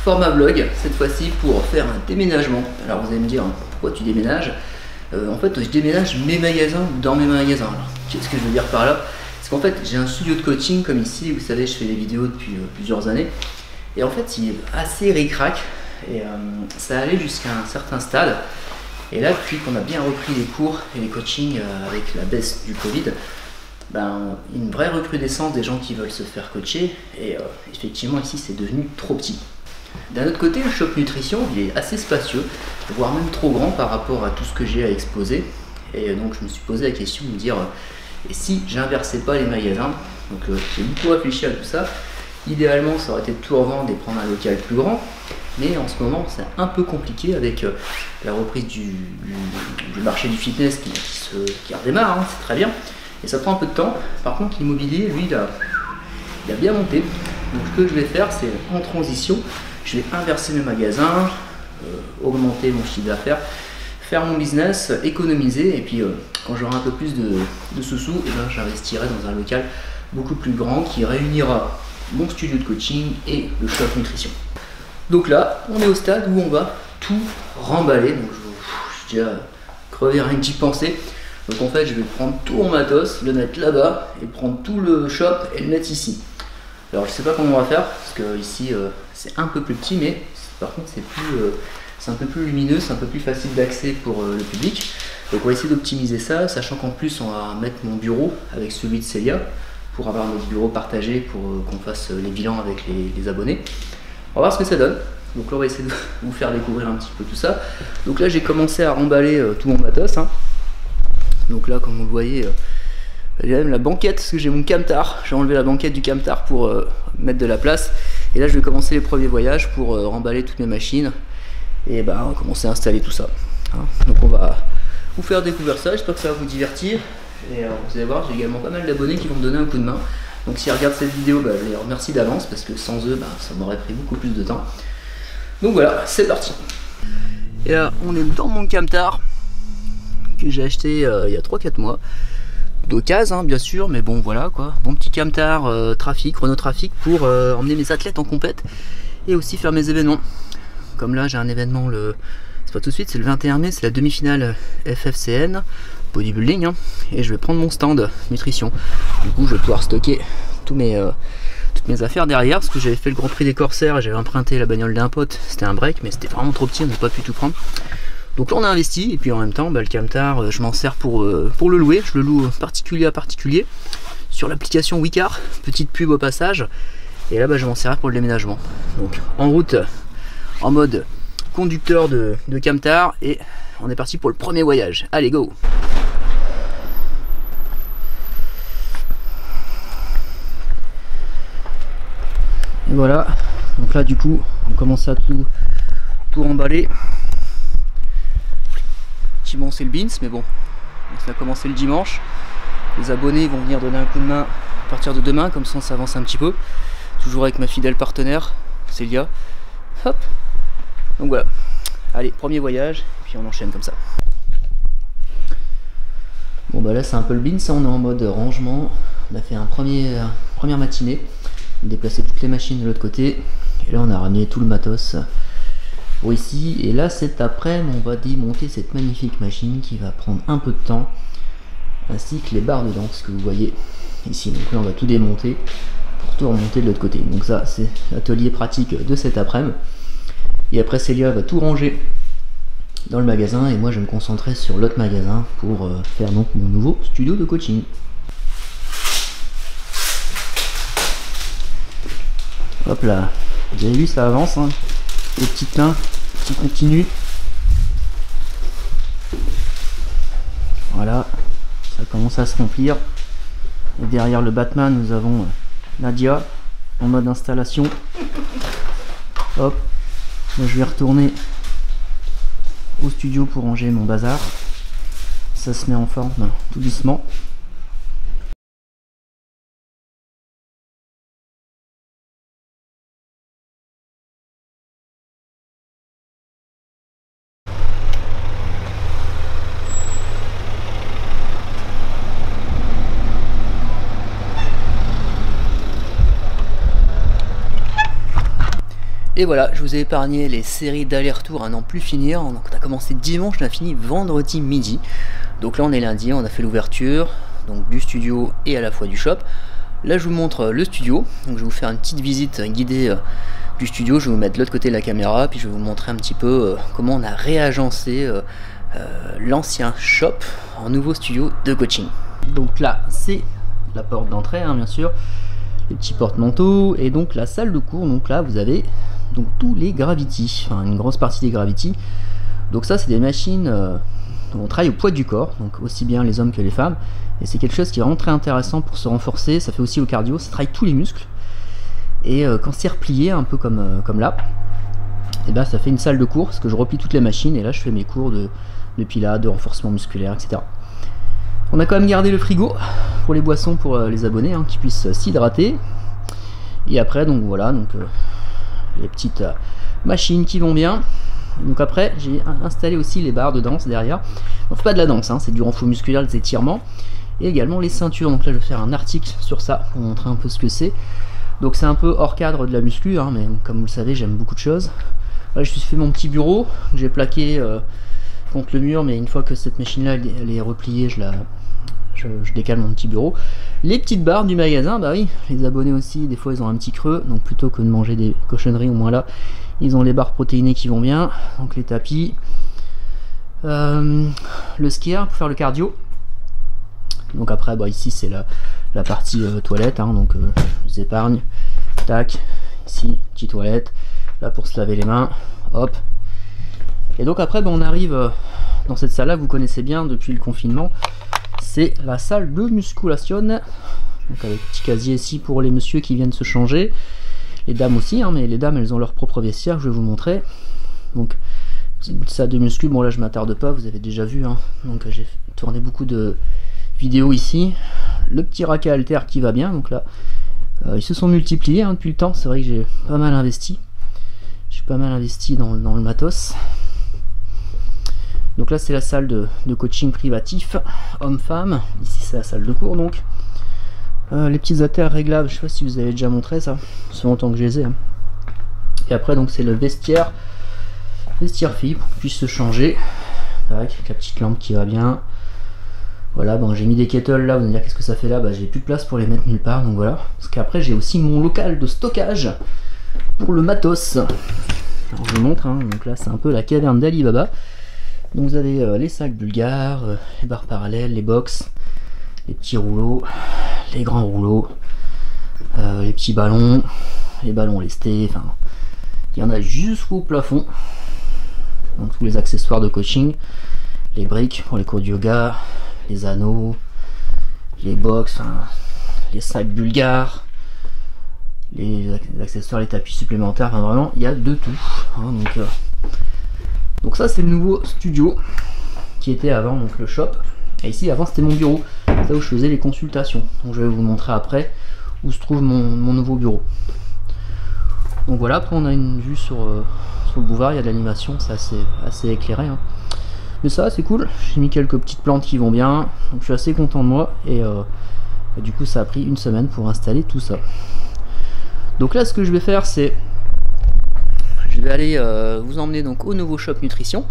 format vlog, cette fois-ci pour faire un déménagement. Alors vous allez me dire, pourquoi tu déménages? En fait, je déménage mes magasins dans mes magasins. Alors, qu'est-ce que je veux dire par là? C'est qu'en fait, j'ai un studio de coaching comme ici, vous savez, je fais des vidéos depuis plusieurs années. Et en fait, il est assez ric-rac, et ça allait jusqu'à un certain stade. Et là, depuis qu'on a bien repris les cours et les coachings avec la baisse du Covid, une vraie recrudescence des gens qui veulent se faire coacher. Et effectivement, ici, c'est devenu trop petit. D'un autre côté, le shop nutrition, il est assez spacieux, voire même trop grand par rapport à tout ce que j'ai à exposer. Et donc, je me suis posé la question de me dire, et si j'inversais pas les magasins? Donc, j'ai beaucoup réfléchi à tout ça. Idéalement, ça aurait été de tout revendre et prendre un local plus grand. Mais en ce moment, c'est un peu compliqué avec la reprise du marché du fitness qui redémarre, hein, c'est très bien. Et ça prend un peu de temps. Par contre, l'immobilier, lui, il a bien monté. Donc, ce que je vais faire, c'est en transition, je vais inverser mes magasins, augmenter mon chiffre d'affaires, faire mon business, économiser. Et puis, quand j'aurai un peu plus de sous-sous, j'investirai dans un local beaucoup plus grand qui réunira mon studio de coaching et le shop nutrition. Donc là, on est au stade où on va tout remballer. Donc je déjà crevé rien que d'y penser. Donc en fait, je vais prendre tout mon matos, le mettre là-bas et prendre tout le shop et le mettre ici. Alors je sais pas comment on va faire parce que ici c'est un peu plus petit, mais par contre c'est un peu plus lumineux, c'est un peu plus facile d'accès pour le public. Donc on va essayer d'optimiser ça, sachant qu'en plus on va mettre mon bureau avec celui de Célia pour avoir notre bureau partagé pour qu'on fasse les bilans avec les abonnés. On va voir ce que ça donne. Donc là on va essayer de vous faire découvrir un petit peu tout ça. Donc là j'ai commencé à remballer tout mon matos, hein. Donc là comme vous le voyez, j'ai même la banquette parce que j'ai mon camtar. J'ai enlevé la banquette du camtar pour mettre de la place. Et là je vais commencer les premiers voyages pour remballer toutes mes machines. Et on va commencer à installer tout ça, hein. Donc on va vous faire découvrir ça, j'espère que ça va vous divertir. Et vous allez voir, j'ai également pas mal d'abonnés qui vont me donner un coup de main. Donc s'ils regardent cette vidéo, je les remercie d'avance parce que sans eux, ça m'aurait pris beaucoup plus de temps. Donc voilà, c'est parti. Et là, on est dans mon camtar que j'ai acheté il y a 3-4 mois. D'occasion, hein, bien sûr, mais bon voilà quoi. Mon petit camtar trafic, Renault Trafic pour emmener mes athlètes en compète et aussi faire mes événements. Comme là, j'ai un événement c'est pas tout de suite, c'est le 21 mai, c'est la demi-finale FFCN bodybuilding, hein, et je vais prendre mon stand nutrition. Du coup je vais pouvoir stocker toutes mes affaires derrière parce que j'avais fait le Grand Prix des Corsaires et j'avais emprunté la bagnole d'un pote. C'était un break mais c'était vraiment trop petit, on n'a pas pu tout prendre. Donc là on a investi et puis en même temps le camtar je m'en sers pour le louer. Je le loue particulier à particulier sur l'application Wicar, petite pub au passage. Et là je vais m'en servir pour le déménagement. Donc en route en mode conducteur de camtar et on est parti pour le premier voyage. Allez go! Et voilà, donc là du coup on commence à tout remballer. Effectivement c'est le beans, mais bon, ça a commencé le dimanche. Les abonnés vont venir donner un coup de main à partir de demain, comme ça on s'avance un petit peu. Toujours avec ma fidèle partenaire, Célia. Hop! Donc voilà, allez, premier voyage, et puis on enchaîne comme ça. Bon là c'est un peu le beans, ça on est en mode rangement. On a fait première matinée. Déplacer toutes les machines de l'autre côté et là on a ramené tout le matos pour ici. Et là cet après-midi on va démonter cette magnifique machine qui va prendre un peu de temps, ainsi que les barres dedans, ce que vous voyez ici. Donc là on va tout démonter pour tout remonter de l'autre côté. Donc ça c'est l'atelier pratique de cet après-midi. Et après Célia va tout ranger dans le magasin et moi je vais me concentrer sur l'autre magasin pour faire donc mon nouveau studio de coaching. Hop là, vous avez vu ça avance, hein. Les petites mains qui continuent. Voilà, ça commence à se remplir. Et derrière le Batman nous avons Nadia en mode installation. Hop, moi je vais retourner au studio pour ranger mon bazar. Ça se met en forme tout doucement. Et voilà, je vous ai épargné les séries d'aller-retour à n'en plus finir. Donc on a commencé dimanche, on a fini vendredi midi. Donc là on est lundi, on a fait l'ouverture donc du studio et à la fois du shop. Là je vous montre le studio, donc je vais vous faire une petite visite guidée du studio. Je vais vous mettre de l'autre côté de la caméra, puis je vais vous montrer un petit peu comment on a réagencé l'ancien shop en nouveau studio de coaching. Donc là c'est la porte d'entrée hein, bien sûr, les petits porte-manteaux et donc la salle de cours. Donc là vous avez donc tous les Gravity, enfin une grosse partie des Gravity. Donc ça c'est des machines on travaille au poids du corps, donc aussi bien les hommes que les femmes, et c'est quelque chose qui est vraiment très intéressant pour se renforcer. Ça fait aussi au cardio, ça travaille tous les muscles, et quand c'est replié un peu comme là, et ben ça fait une salle de cours parce que je replie toutes les machines et là je fais mes cours de pilates, de renforcement musculaire, etc. On a quand même gardé le frigo pour les boissons pour les abonnés hein, qui puissent s'hydrater. Et après donc voilà, donc les petites machines qui vont bien. Donc après j'ai installé aussi les barres de danse derrière. On fait pas de la danse hein, c'est du renfort musculaire, des étirements, et également les ceintures. Donc là je vais faire un article sur ça pour montrer un peu ce que c'est. Donc c'est un peu hors cadre de la muscu hein, mais comme vous le savez j'aime beaucoup de choses. Là je me suis fait mon petit bureau, j'ai plaqué contre le mur, mais une fois que cette machine là elle est repliée, je décale mon petit bureau. Les petites barres du magasin, bah oui, les abonnés aussi, des fois ils ont un petit creux, donc plutôt que de manger des cochonneries, au moins là, ils ont les barres protéinées qui vont bien, donc les tapis, le skier pour faire le cardio. Donc après, bah ici c'est la partie toilette, hein, donc je les épargne, tac, ici, petite toilette, là pour se laver les mains, hop. Et donc après, bah, on arrive dans cette salle là, vous connaissez bien depuis le confinement. C'est la salle de musculation, donc avec petit casier ici pour les messieurs qui viennent se changer, les dames aussi, hein, mais les dames elles ont leur propre vestiaire, je vais vous montrer. Donc salle de muscu, bon là je m'attarde pas, vous avez déjà vu, hein, donc j'ai tourné beaucoup de vidéos ici. Le petit rack à haltères qui va bien, donc là ils se sont multipliés hein, depuis le temps, c'est vrai que j'ai pas mal investi, dans le matos. Donc là c'est la salle de coaching privatif homme-femme, ici c'est la salle de cours donc. Les petits haltères réglables, je sais pas si vous avez déjà montré ça, ça fait longtemps que je les ai. Hein. Et après donc c'est le vestiaire fille pour qu'on puisse se changer, avec la petite lampe qui va bien. Voilà, bon j'ai mis des kettles là, vous allez me dire qu'est-ce que ça fait là, bah j'ai plus de place pour les mettre nulle part, donc voilà. Parce qu'après j'ai aussi mon local de stockage pour le matos. Alors, je vous montre, hein. Donc là c'est un peu la caverne d'Ali Baba. Donc vous avez les sacs bulgares, les barres parallèles, les box, les petits rouleaux, les grands rouleaux, les petits ballons, les ballons lestés, enfin il y en a jusqu'au plafond. Donc tous les accessoires de coaching, les briques pour les cours de yoga, les anneaux, les box, enfin, les sacs bulgares, les accessoires, les tapis supplémentaires, enfin vraiment il y a de tout. Hein, donc ça c'est le nouveau studio qui était avant donc le shop, et ici avant c'était mon bureau, c'est là où je faisais les consultations. Donc je vais vous montrer après où se trouve mon nouveau bureau. Donc voilà, après on a une vue sur le boulevard, il y a de l'animation, c'est assez éclairé hein. Mais ça c'est cool, j'ai mis quelques petites plantes qui vont bien, donc je suis assez content de moi, et du coup ça a pris une semaine pour installer tout ça. Donc là ce que je vais faire c'est je vais aller vous emmener donc au nouveau shop nutrition.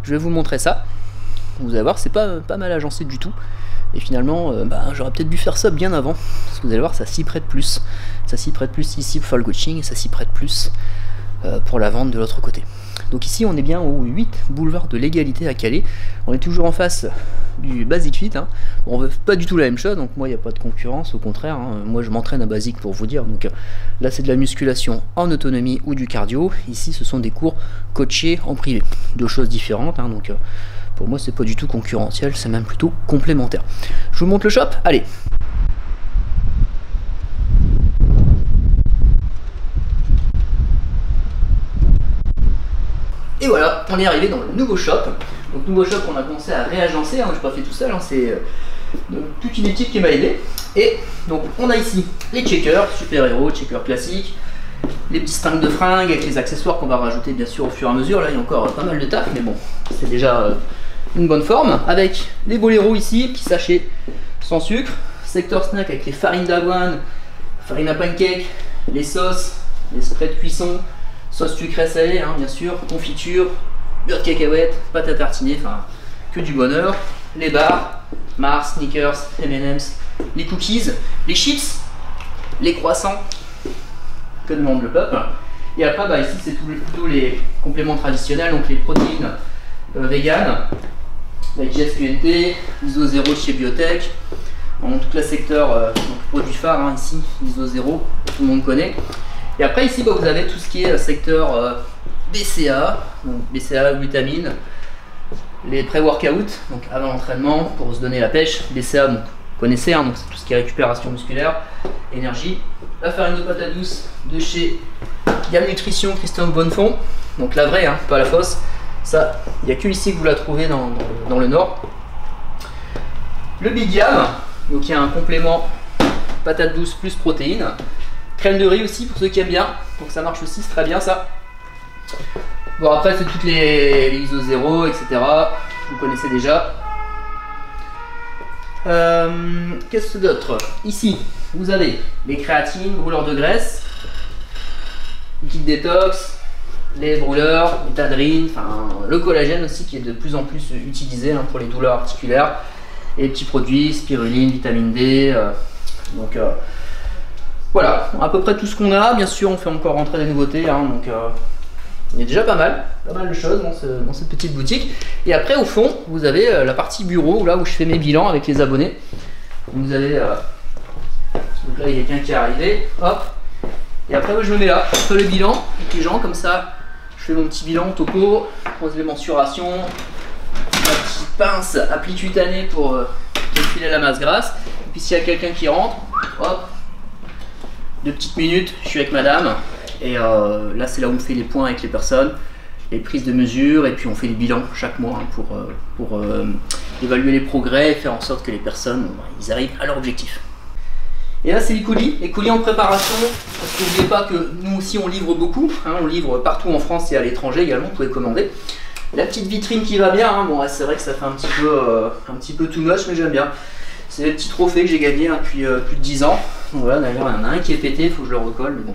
Je vais vous montrer ça. Vous allez voir, c'est pas mal agencé du tout. Et finalement, j'aurais peut-être dû faire ça bien avant. Parce que vous allez voir, ça s'y prête plus. Ça s'y prête plus ici pour faire le coaching, et ça s'y prête plus pour la vente de l'autre côté. Donc ici, on est bien au 8 boulevard de l'Égalité à Calais. On est toujours en face du Basic Fit. Hein. On veut pas du tout la même chose, donc moi, il n'y a pas de concurrence. Au contraire, hein. Moi, je m'entraîne à Basic pour vous dire. Donc là, c'est de la musculation en autonomie ou du cardio. Ici, ce sont des cours coachés en privé. Deux choses différentes. Hein. Donc pour moi, c'est pas du tout concurrentiel, c'est même plutôt complémentaire. Je vous montre le shop. Allez. Et voilà, on est arrivé dans le nouveau shop. Donc nouveau shop qu'on a commencé à réagencer, hein, je n'ai pas fait tout seul, hein, c'est toute une équipe qui m'a aidé. Et donc on a ici les checkers, super-héros, checkers classiques, les petits stands de fringues avec les accessoires qu'on va rajouter bien sûr au fur et à mesure. Là il y a encore pas mal de taf, mais bon, c'est déjà une bonne forme. Avec les boléros ici, petits sachets sans sucre, secteur snack avec les farines d'avoine, farine à pancake, les sauces, les sprays de cuisson, sauce sucrée salée, hein, bien sûr, confiture, beurre de cacahuète, pâte à tartiner, enfin que du bonheur. Les bars, Mars, Snickers, M&M's, les cookies, les chips, les croissants, que demande le peuple. Et après, bah, ici, c'est plutôt les compléments traditionnels, donc les protéines vegan, la IGSQNT, ISO 0 chez Biotech, en tout le secteur produit phare, hein, ici, ISO 0, tout le monde connaît. Et après, ici, bah, vous avez tout ce qui est secteur BCA, donc BCA, glutamine, les pré-workout, donc avant l'entraînement, pour se donner la pêche. BCA, donc, vous connaissez, hein, donc c'est tout ce qui est récupération musculaire, énergie. La farine de patate douce de chez Gamme Nutrition, Christian Bonnefond, donc la vraie, hein, pas la fausse. Ça, il n'y a que ici que vous la trouvez dans le Nord. Le Big Yam, donc il y a un complément patate douce plus protéines. Crème de riz aussi pour ceux qui aiment bien, donc ça marche aussi, c'est très bien ça. Bon, après c'est toutes les ISO 0, etc. Vous connaissez déjà. Qu'est-ce d'autre? Ici, vous avez les créatines, brûleurs de graisse, liquide détox, les brûleurs, l'étadrine, enfin le collagène aussi qui est de plus en plus utilisé, hein, pour les douleurs articulaires. Et les petits produits, spiruline, vitamine D. Donc voilà, à peu près tout ce qu'on a. Bien sûr, on fait encore rentrer des nouveautés, hein, donc il y a déjà pas mal de choses dans cette petite boutique. Et après, au fond, vous avez la partie bureau, là où je fais mes bilans avec les abonnés. Vous avez donc là, il y a quelqu'un qui est arrivé, hop. Et après, moi, je me mets là, je fais le bilan avec les gens, comme ça, je fais mon petit bilan topo, pose les mensurations, ma petite pince appli cutanée pour calculer la masse grasse. Et puis s'il y a quelqu'un qui rentre, hop, 2 petites minutes, je suis avec madame. Et là, c'est là où on fait les points avec les personnes, les prises de mesure, et puis on fait les bilans chaque mois, hein, pour évaluer les progrès et faire en sorte que les personnes, ils arrivent à leur objectif. Et là, c'est les colis en préparation, parce que n'oubliez pas que nous aussi on livre beaucoup, hein, on livre partout en France et à l'étranger également, vous pouvez commander. La petite vitrine qui va bien, hein, bon, c'est vrai que ça fait un petit peu too much, mais j'aime bien. C'est le petit trophée que j'ai gagné, hein, depuis plus de 10 ans. Donc voilà, d'ailleurs il y en a un qui est pété, il faut que je le recolle, mais bon,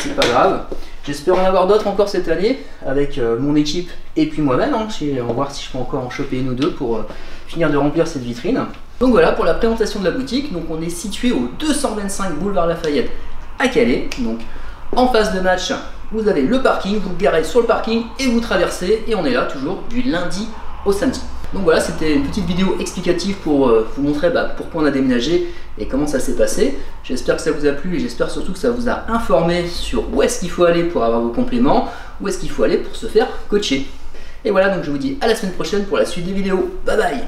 c'est pas grave. J'espère en avoir d'autres encore cette année, avec mon équipe et puis moi-même, hein, on va voir si je peux encore en choper une ou deux pour finir de remplir cette vitrine. Donc voilà pour la présentation de la boutique. Donc on est situé au 225 boulevard Lafayette à Calais. Donc en face de match, vous avez le parking, vous garez sur le parking et vous traversez. Et on est là toujours du lundi au samedi. Donc voilà, c'était une petite vidéo explicative pour vous montrer pourquoi on a déménagé et comment ça s'est passé. J'espère que ça vous a plu et j'espère surtout que ça vous a informé sur où est-ce qu'il faut aller pour avoir vos compléments, où est-ce qu'il faut aller pour se faire coacher. Et voilà, donc je vous dis à la semaine prochaine pour la suite des vidéos. Bye bye!